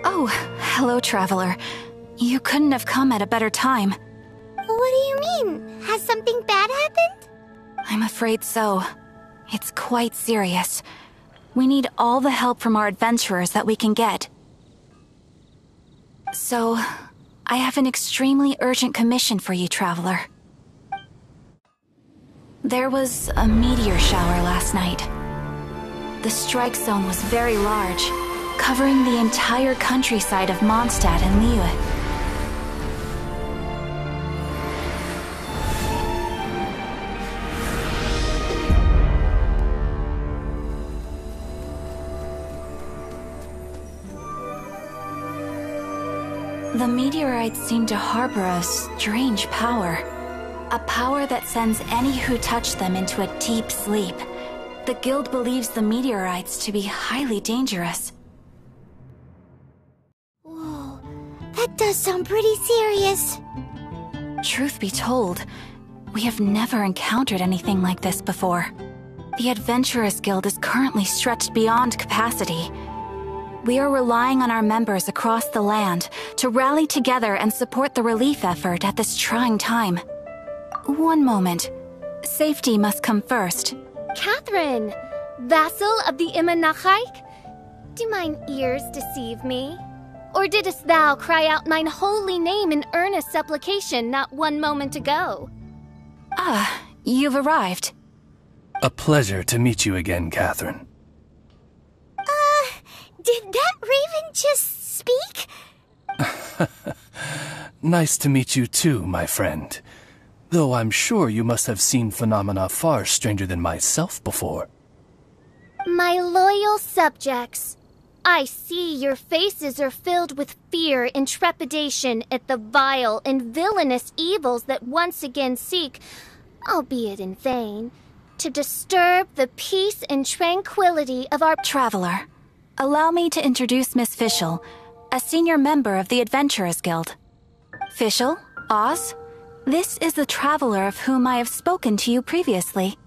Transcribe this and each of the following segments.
Oh, hello, traveler. You couldn't have come at a better time. What do you mean? Has something bad happened? I'm afraid so. It's quite serious. We need all the help from our adventurers that we can get. So, I have an extremely urgent commission for you, traveler. There was a meteor shower last night. The strike zone was very large, covering the entire countryside of Mondstadt and Liyue. The meteorites seem to harbor a strange power. A power that sends any who touch them into a deep sleep. The guild believes the meteorites to be highly dangerous. Whoa, that does sound pretty serious. Truth be told, we have never encountered anything like this before. The Adventurers Guild is currently stretched beyond capacity. We are relying on our members across the land to rally together and support the relief effort at this trying time. One moment. Safety must come first. Catherine, vassal of the Imanachike? Do mine ears deceive me? Or didst thou cry out mine holy name in earnest supplication not one moment ago? Ah, you've arrived. A pleasure to meet you again, Catherine. Did that raven just speak? Nice to meet you too, my friend. Though I'm sure you must have seen phenomena far stranger than myself before. My loyal subjects, I see your faces are filled with fear and trepidation at the vile and villainous evils that once again seek, albeit in vain, to disturb the peace and tranquility of our traveler. Allow me to introduce Miss Fischl, a senior member of the Adventurers Guild. Fischl, Oz, this is the traveler of whom I have spoken to you previously.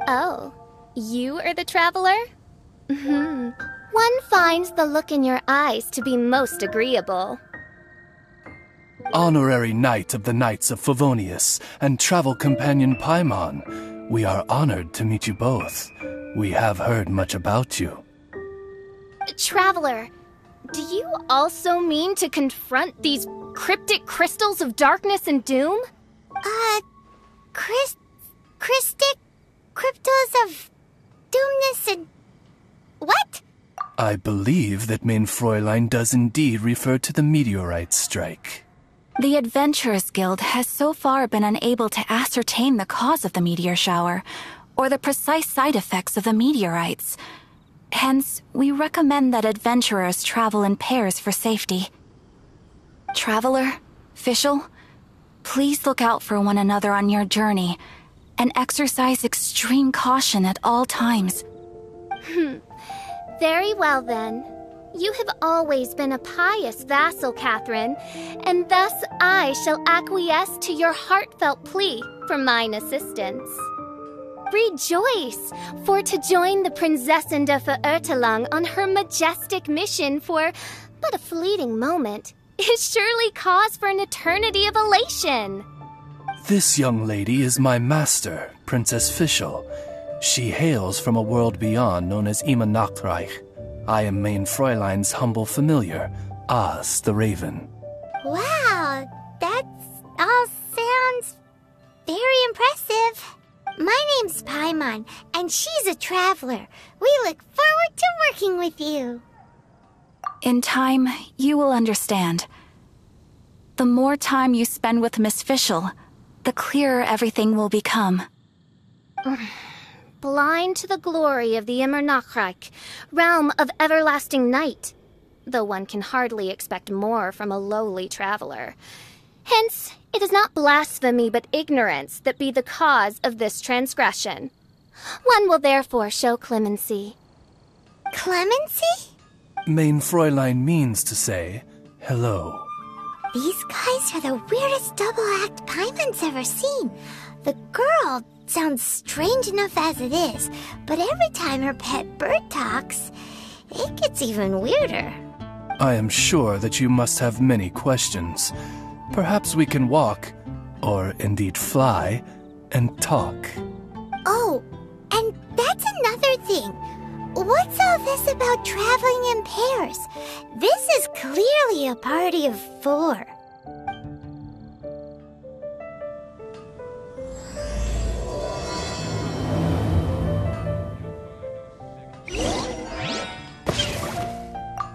Oh, you are the traveler? One finds the look in your eyes to be most agreeable. Honorary Knight of the Knights of Favonius and travel companion Paimon, we are honored to meet you both. We have heard much about you. Traveler, do you also mean to confront these cryptic crystals of darkness and doom? Crystic cryptos of doomness and... what? I believe that Mein Fräulein does indeed refer to the meteorite strike. The Adventurers Guild has so far been unable to ascertain the cause of the meteor shower, or the precise side effects of the meteorites. Hence, we recommend that adventurers travel in pairs for safety. Traveler, Fischl, please look out for one another on your journey, and exercise extreme caution at all times. Very well then. You have always been a pious vassal, Catherine, and thus I shall acquiesce to your heartfelt plea for mine assistance. Rejoice, for to join the Prinzessin de Verurteilung on her majestic mission for but a fleeting moment is surely cause for an eternity of elation. This young lady is my master, Princess Fischl. She hails from a world beyond known as Imanachreich. I am Mein Fräulein's humble familiar, Oz the Raven. Wow, that all sounds very impressive. My name's Paimon, and she's a traveler. We look forward to working with you. In time, you will understand. The more time you spend with Miss Fischl, the clearer everything will become. Blind to the glory of the Imanachreich, realm of everlasting night, though one can hardly expect more from a lowly traveler. Hence, it is not blasphemy but ignorance that be the cause of this transgression. One will therefore show clemency. Clemency? Mein Fräulein means to say hello. These guys are the weirdest double act Paimon's ever seen. The girl sounds strange enough as it is, but every time her pet bird talks, it gets even weirder. I am sure that you must have many questions. Perhaps we can walk, or indeed fly, and talk. Oh, and that's another thing. What's all this about traveling in pairs? This is clearly a party of 4.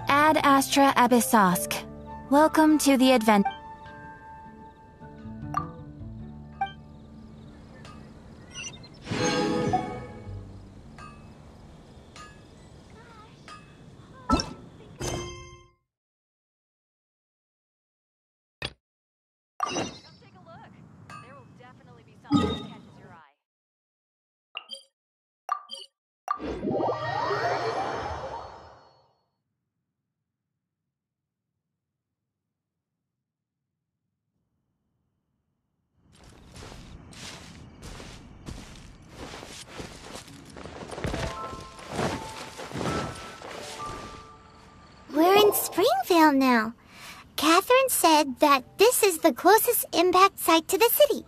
Ad Astra Abyssosk. Welcome to the adventure. We're in Springvale now. Catherine said that this is the closest impact site to the city.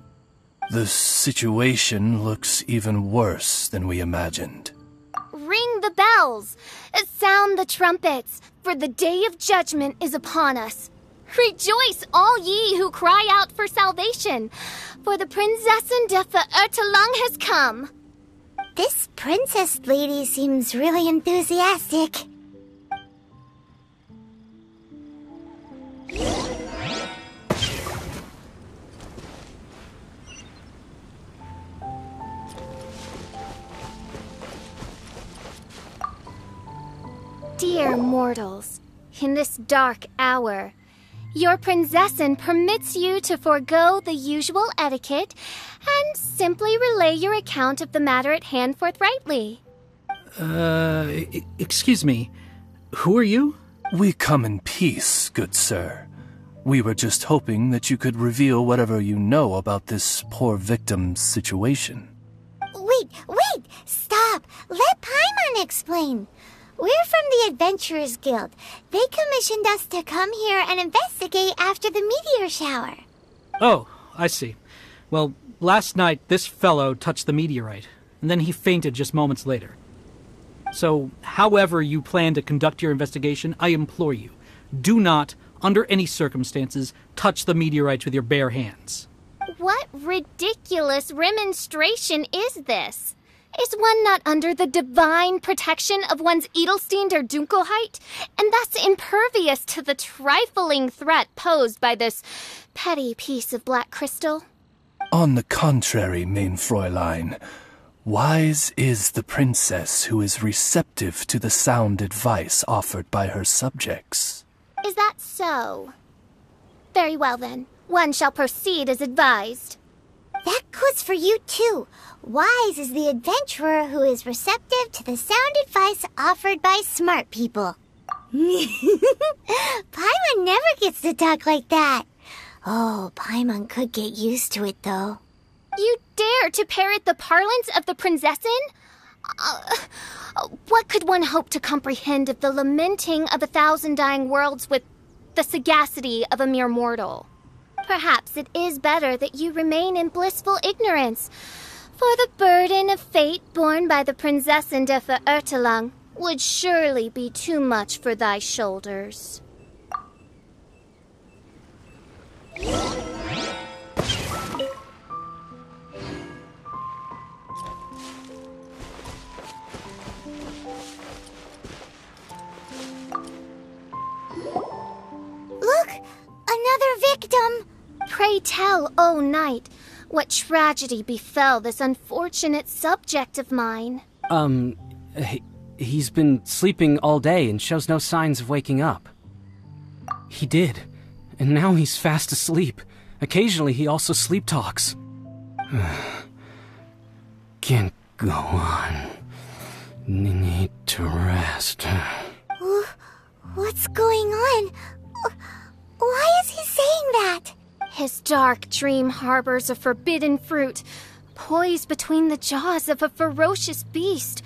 The situation looks even worse than we imagined. Ring the bells! Sound the trumpets, for the day of judgment is upon us. Rejoice, all ye who cry out for salvation, for the Prinzessin de Ertelang has come. This princess lady seems really enthusiastic. Dear mortals, in this dark hour, your Prinzessin permits you to forego the usual etiquette and simply relay your account of the matter at hand forthrightly. Excuse me. Who are you? We come in peace, good sir. We were just hoping that you could reveal whatever you know about this poor victim's situation. Wait! Stop! Let Paimon explain. We're from the Adventurers Guild. They commissioned us to come here and investigate after the meteor shower. Oh, I see. Well, last night this fellow touched the meteorite, and then he fainted just moments later. So, however you plan to conduct your investigation, I implore you, do not, under any circumstances, touch the meteorites with your bare hands. What ridiculous remonstration is this? Is one not under the divine protection of one's Edelstein der Dunkelheit, and thus impervious to the trifling threat posed by this petty piece of black crystal? On the contrary, mein Fräulein, wise is the princess who is receptive to the sound advice offered by her subjects. Is that so? Very well then, one shall proceed as advised. That goes for you too. Wise is the adventurer who is receptive to the sound advice offered by smart people. Paimon never gets to talk like that. Oh, Paimon could get used to it though. You dare to parrot the parlance of the Prinzessin? What could one hope to comprehend of the lamenting of 1,000 dying worlds with the sagacity of a mere mortal? Perhaps it is better that you remain in blissful ignorance, for the burden of fate borne by the Prinzessin de Ertelang would surely be too much for thy shoulders. Look! Another victim! Pray tell, O knight, what tragedy befell this unfortunate subject of mine? He's been sleeping all day and shows no signs of waking up. He did, and now he's fast asleep. Occasionally he also sleep talks. Can't go on. Need to rest. What's going on? Why is he saying that? His dark dream harbors a forbidden fruit, poised between the jaws of a ferocious beast.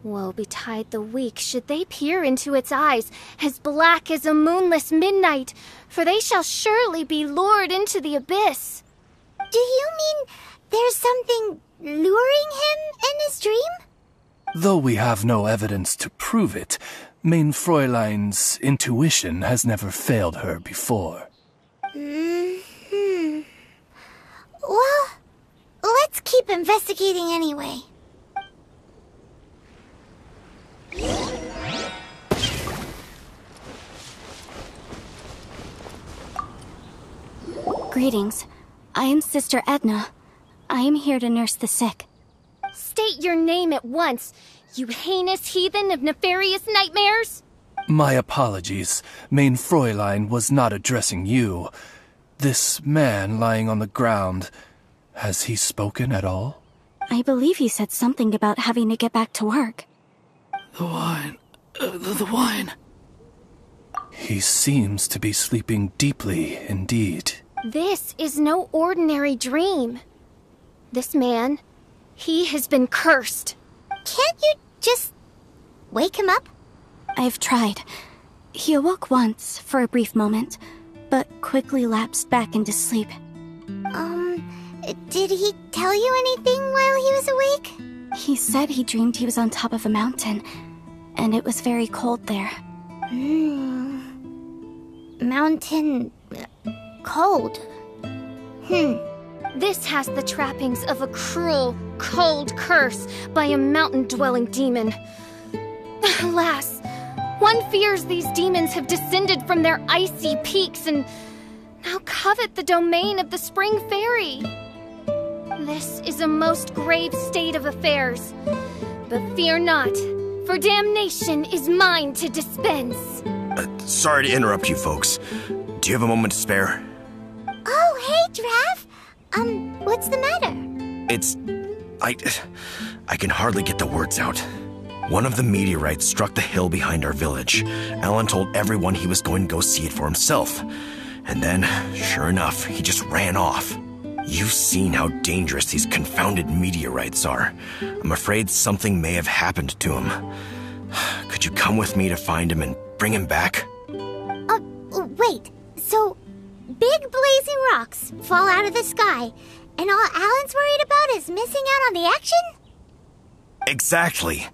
Woe betide the weak should they peer into its eyes, as black as a moonless midnight, for they shall surely be lured into the abyss. Do you mean there's something luring him in his dream? Though we have no evidence to prove it, mein Fräulein's intuition has never failed her before. Well, let's keep investigating anyway. Greetings. I am Sister Edna. I am here to nurse the sick. State your name at once, you heinous heathen of nefarious nightmares! My apologies. Mein Fräulein was not addressing you. This man lying on the ground, has he spoken at all? I believe he said something about having to get back to work. The wine. The wine. He seems to be sleeping deeply indeed. This is no ordinary dream. This man, he has been cursed. Can't you just wake him up? I've tried. He awoke once for a brief moment, but quickly lapsed back into sleep. Did he tell you anything while he was awake? He said he dreamed he was on top of a mountain, and it was very cold there. Mountain... cold. This has the trappings of a cruel, cold curse by a mountain-dwelling demon. Alas, one fears these demons have descended from their icy peaks and now covet the domain of the Spring Fairy. This is a most grave state of affairs. But fear not, for damnation is mine to dispense. Sorry to interrupt you folks. Do you have a moment to spare? Oh, hey, Drav. What's the matter? I can hardly get the words out. One of the meteorites struck the hill behind our village. Alan told everyone he was going to go see it for himself. And then, sure enough, he just ran off. You've seen how dangerous these confounded meteorites are. I'm afraid something may have happened to him. Could you come with me to find him and bring him back? Wait. So, big blazing rocks fall out of the sky, and all Alan's worried about is missing out on the action? Exactly.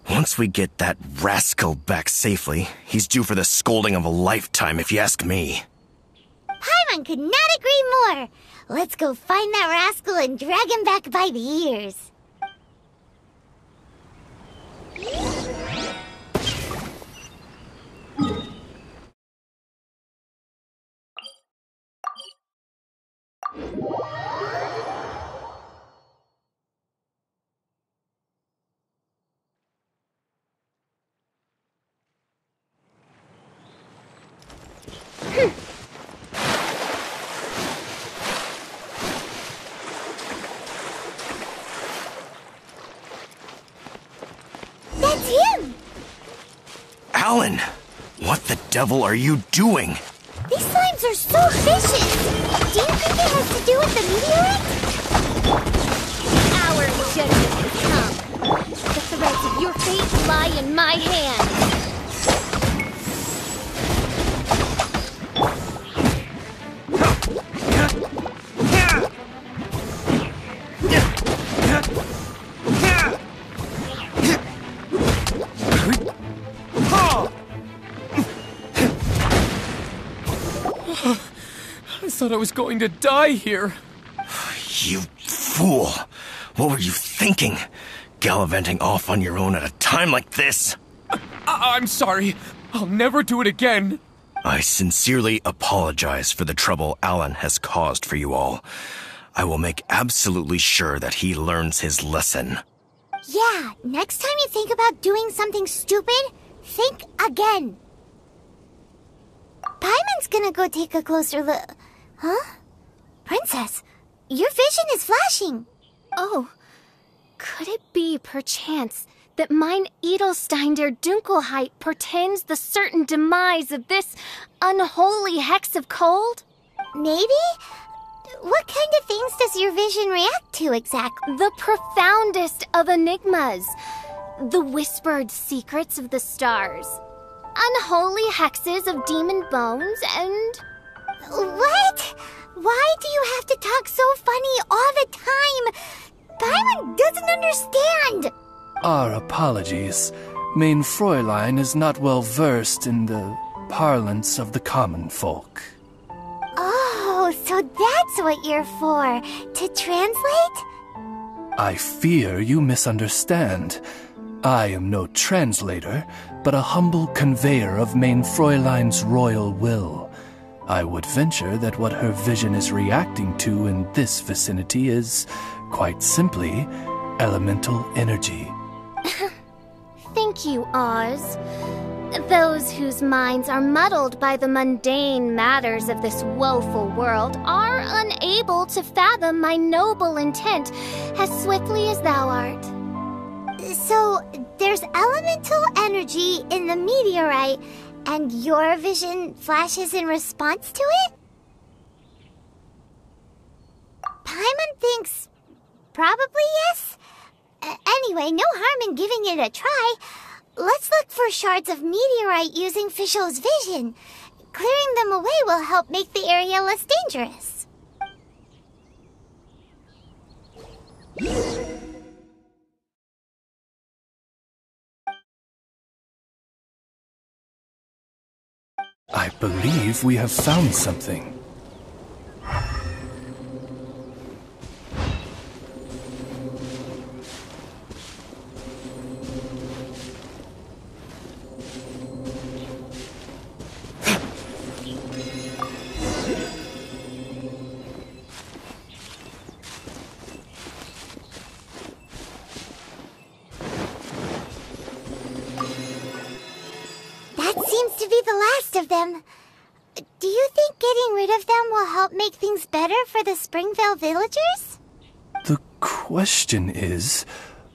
Once we get that rascal back safely, he's due for the scolding of a lifetime, if you ask me. Paimon could not agree more. Let's go find that rascal and drag him back by the ears. That's him! Alan! What the devil are you doing? These slimes are so vicious! Do you think it has to do with the meteorite? Our judgment has come. The threads of your fate lie in my hand. I thought I was going to die here. You fool! What were you thinking? Gallivanting off on your own at a time like this? I'm sorry. I'll never do it again. I sincerely apologize for the trouble Alan has caused for you all. I will make absolutely sure that he learns his lesson. Yeah, next time you think about doing something stupid, think again. Paimon's gonna go take a closer look. Huh? Princess, your vision is flashing. Oh, could it be, perchance, that mine Edelstein der Dunkelheit portends the certain demise of this unholy hex of cold? Maybe? What kind of things does your vision react to exactly? The profoundest of enigmas. The whispered secrets of the stars. Unholy hexes of demon bones and... What? Why do you have to talk so funny all the time? Paimon doesn't understand. Our apologies. Main Fräulein is not well versed in the parlance of the common folk. Oh, so that's what you're for. To translate? I fear you misunderstand. I am no translator, but a humble conveyor of Main Fräulein's royal will. I would venture that what her vision is reacting to in this vicinity is, quite simply, elemental energy. Thank you, Oz. Those whose minds are muddled by the mundane matters of this woeful world are unable to fathom my noble intent as swiftly as thou art. So, there's elemental energy in the meteorite, and your vision flashes in response to it? Paimon thinks probably yes. Anyway, no harm in giving it a try. Let's look for shards of meteorite using Fischl's vision. Clearing them away will help make the area less dangerous. I believe we have found something. Seems to be the last of them. Do you think getting rid of them will help make things better for the Springvale villagers? The question is,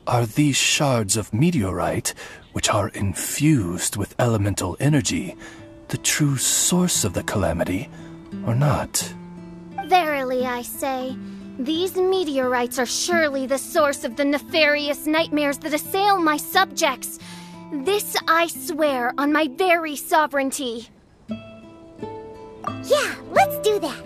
are these shards of meteorite, which are infused with elemental energy, the true source of the calamity, or not? Verily, I say, these meteorites are surely the source of the nefarious nightmares that assail my subjects. This I swear on my very sovereignty. Yeah, let's do that.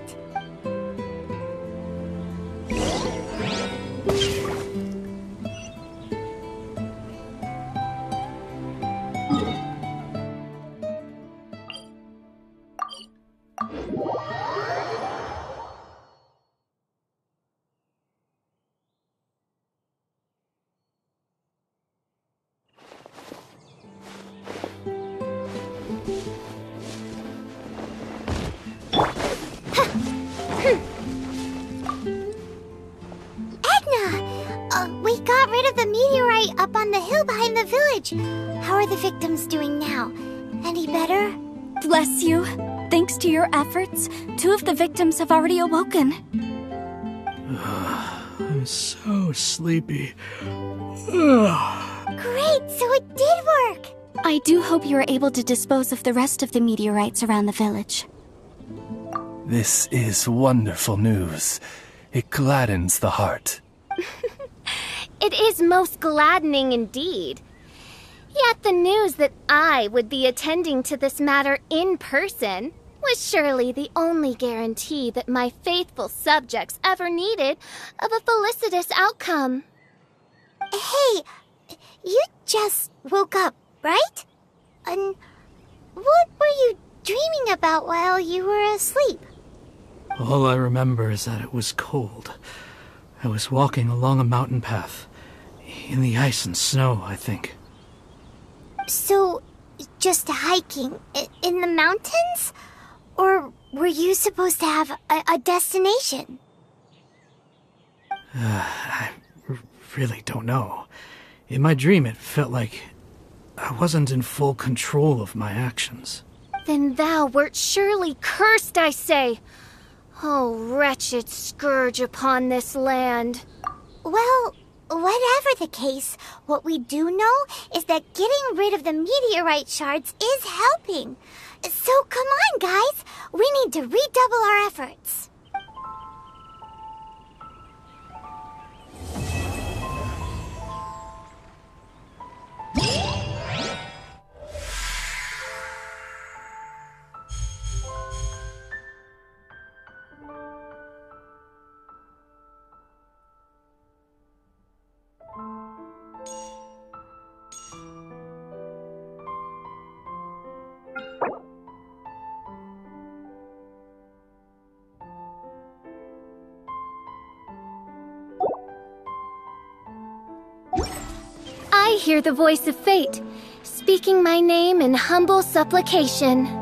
We got rid of the meteorite up on the hill behind the village. How are the victims doing now? Any better? Bless you. Thanks to your efforts, 2 of the victims have already awoken. I'm so sleepy. Great, so it did work. I do hope you are able to dispose of the rest of the meteorites around the village. This is wonderful news. It gladdens the heart. It is most gladdening indeed. Yet the news that I would be attending to this matter in person was surely the only guarantee that my faithful subjects ever needed of a felicitous outcome. Hey, you just woke up, right? And what were you dreaming about while you were asleep? All I remember is that it was cold. I was walking along a mountain path. In the ice and snow, I think. So, just hiking in the mountains? Or were you supposed to have a destination? I really don't know. In my dream, it felt like I wasn't in full control of my actions. Then thou wert surely cursed, I say. Oh, wretched scourge upon this land. Well, whatever the case, what we do know is that getting rid of the meteorite shards is helping. So come on, guys. We need to redouble our efforts. I hear the voice of fate, speaking my name in humble supplication.